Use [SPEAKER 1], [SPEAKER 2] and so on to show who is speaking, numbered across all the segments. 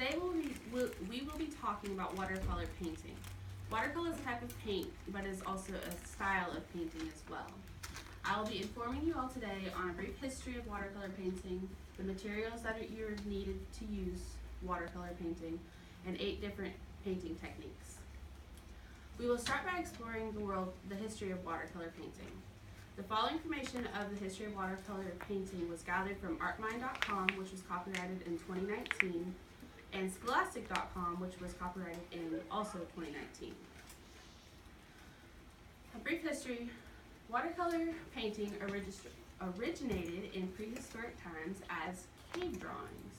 [SPEAKER 1] Today we will be talking about watercolor painting. Watercolor is a type of paint, but is also a style of painting as well. I will be informing you all today on a brief history of watercolor painting, the materials that are needed to use watercolor painting, and 8 different painting techniques. We will start by exploring the history of watercolor painting. The following information of the history of watercolor painting was gathered from artmind.com, which was copyrighted in 2019, and scholastic.com, which was copyrighted in also 2019. A brief history. Watercolor painting originated in prehistoric times as cave drawings,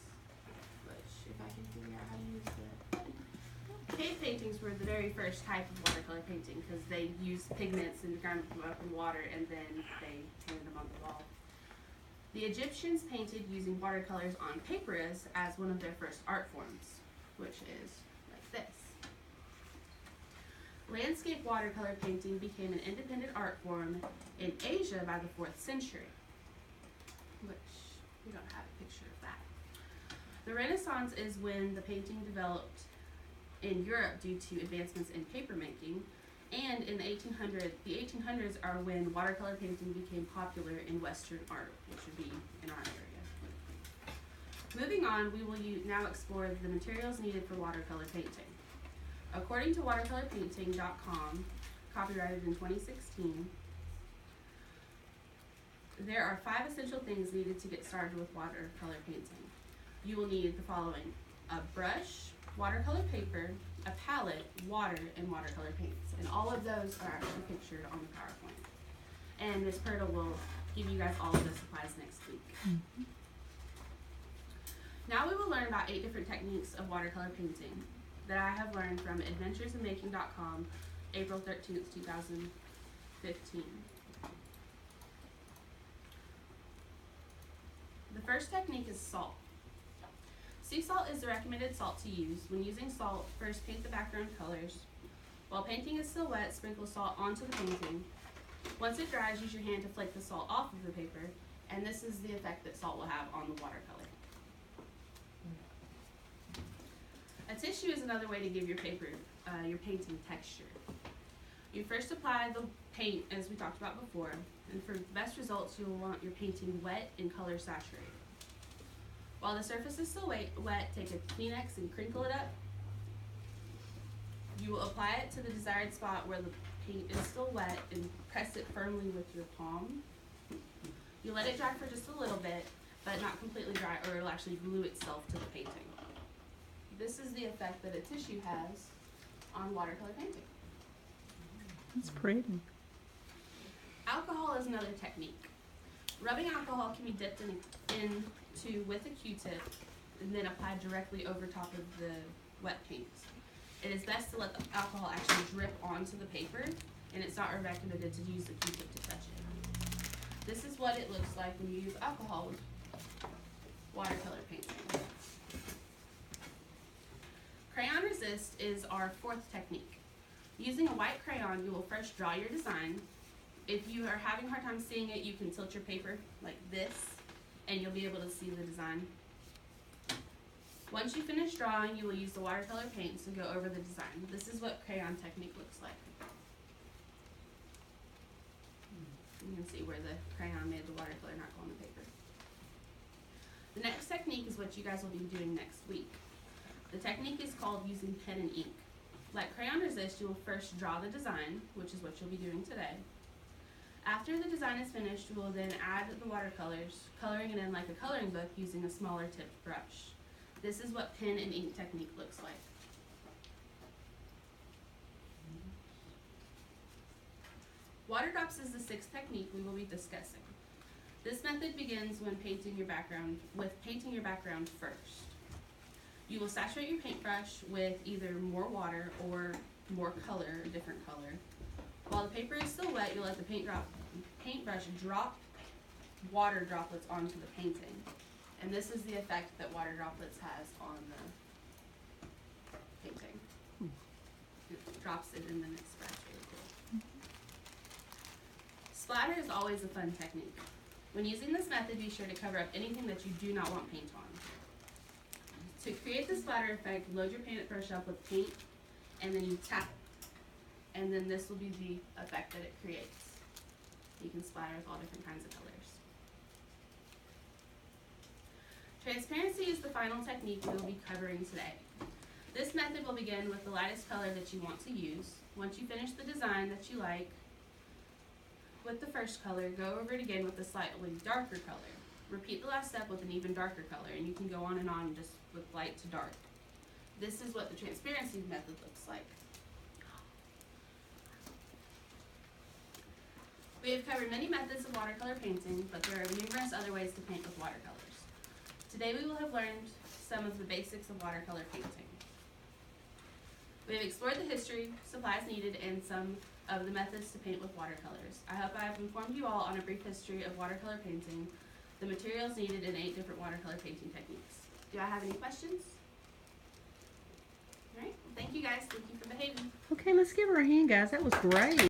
[SPEAKER 1] which, if I can figure out how to use that. Cave paintings were the very first type of watercolor painting because they used pigments and ground them up in water and then they painted them on the wall. The Egyptians painted using watercolors on papyrus as one of their first art forms, which is like this. Landscape watercolor painting became an independent art form in Asia by the 4th century, which we don't have a picture of that. The Renaissance is when the painting developed in Europe due to advancements in papermaking, and in the 1800s are when watercolor painting became popular in Western art, which would be in our area. Moving on, we will now explore the materials needed for watercolor painting. According to watercolorpainting.com, copyrighted in 2016, there are 5 essential things needed to get started with watercolor painting. You will need the following: a brush, watercolor paper, a palette, water, and watercolor paints. And all of those are actually pictured on the PowerPoint. And Ms. Purtle will give you guys all of the supplies next week. Mm-hmm. Now we will learn about 8 different techniques of watercolor painting that I have learned from adventuresinmaking.com, April 13th, 2015. The first technique is salt. Sea salt is the recommended salt to use. When using salt, first paint the background colors. While painting is still wet, sprinkle salt onto the painting. Once it dries, use your hand to flake the salt off of the paper, and this is the effect that salt will have on the watercolor. A tissue is another way to give your paper, your painting texture. You first apply the paint, as we talked about before, and for the best results, you will want your painting wet and color saturated. While the surface is still wet, take a Kleenex and crinkle it up. You will apply it to the desired spot where the paint is still wet and press it firmly with your palm. You let it dry for just a little bit, but not completely dry, or it'll actually glue itself to the painting. This is the effect that a tissue has on watercolor painting.
[SPEAKER 2] That's pretty.
[SPEAKER 1] Alcohol is another technique. Rubbing alcohol can be dipped into with a Q-tip and then applied directly over top of the wet paint. It is best to let the alcohol actually drip onto the paper, and it's not recommended to use the Q-tip to touch it. This is what it looks like when you use alcohol with watercolor painting. Crayon resist is our 4th technique. Using a white crayon, you will first draw your design. If you are having a hard time seeing it, you can tilt your paper like this, and you'll be able to see the design. Once you finish drawing, you will use the watercolor paints to go over the design. This is what crayon technique looks like. You can see where the crayon made the watercolor not go on the paper. The next technique is what you guys will be doing next week. The technique is called using pen and ink. Like crayon resist, you will first draw the design, which is what you'll be doing today. After the design is finished, you will then add the watercolors, coloring it in like a coloring book using a smaller tipped brush. This is what pen and ink technique looks like. Water drops is the 6th technique we will be discussing. This method begins when painting your background first. You will saturate your paintbrush with either more water or more color, a different color. While the paper is still wet, you'll let the paintbrush drop water droplets onto the painting. And this is the effect that water droplets has on the painting. It drops it and then it spreads really cool. Splatter is always a fun technique. When using this method, be sure to cover up anything that you do not want paint on. To create the splatter effect, load your paintbrush up with paint and then you tap it. And then this will be the effect that it creates. You can splatter with all different kinds of colors. Transparency is the final technique we will be covering today. This method will begin with the lightest color that you want to use. Once you finish the design that you like with the first color, go over it again with a slightly darker color. Repeat the last step with an even darker color, and you can go on and on just with light to dark. This is what the transparency method looks like. We have covered many methods of watercolor painting, but there are numerous other ways to paint with watercolors. Today we will have learned some of the basics of watercolor painting. We have explored the history, supplies needed, and some of the methods to paint with watercolors. I hope I have informed you all on a brief history of watercolor painting, the materials needed, and 8 different watercolor painting techniques. Do I have any questions? All right, well, thank you guys. Thank you for behaving.
[SPEAKER 2] Okay, let's give her a hand, guys. That was great.